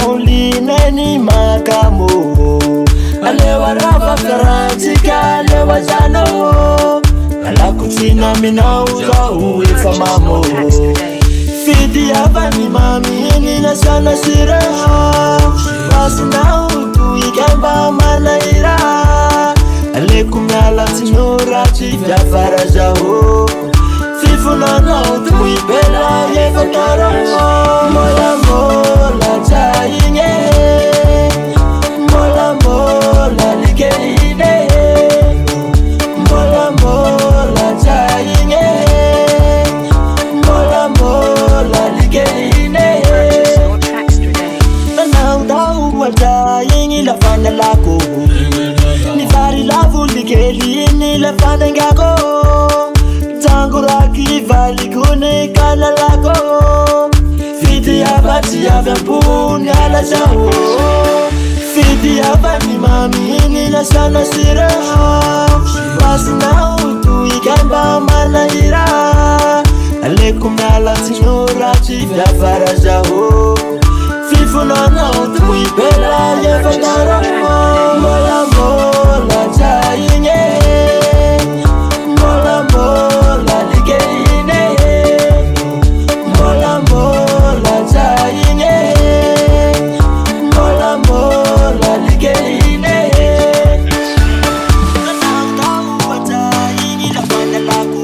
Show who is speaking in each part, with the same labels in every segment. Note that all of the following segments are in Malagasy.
Speaker 1: maulineni makamo alewa rafa faratika alewa jano alakutina minauza uifa mamo fidi abani mami nina sana siraha wasinau tuikamba manaira alaikum ya latinora chifya farajaho fifunana tuibela yefotara mola mola chayinye mola mola ligeine mola mola chayinye mola mola ligeine nanau wajayingi la fana lako ni fari lavu ligelini la fana ngako Tanguraki vali kune kala lako Fiti abati ya vyampuni ala jaho Fiti abani mami nina sana siraha Wasina utu ikamba manahira Alaikum ya latinora chifya farajaho Fifu nana utu ibela ye fatara Mola mola chayinye Mola mola ligeine Mola mola chayinye Mola mola ligeine Nanau watayini la fana lako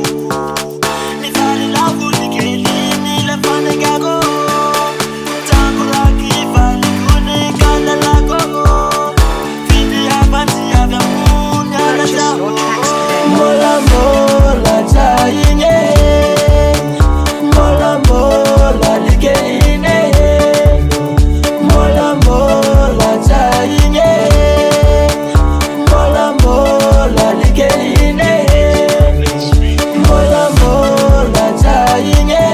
Speaker 1: Nifari lavu ligelini la fana gago Tanguraki vali kune kala lako Fiti abati ya vyamuni ala jaho Mola mola chayinye Mola mola ligeine Mola mola chayinye Mola mola ligeine Mola mola chayinye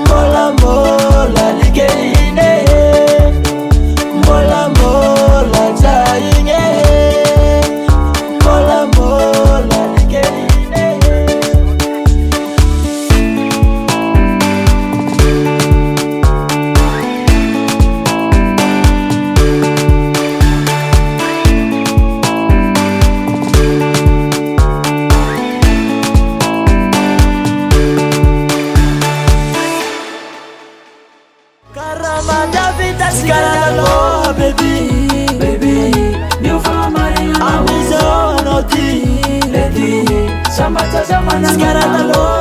Speaker 1: Mola mola ligeine Mola mola chayinye Mola mola ligeine Karama Davida Scaralo baby
Speaker 2: Baby, you for Maria
Speaker 1: Amizo noti
Speaker 2: Lady, Samata Samana
Speaker 1: Scaralo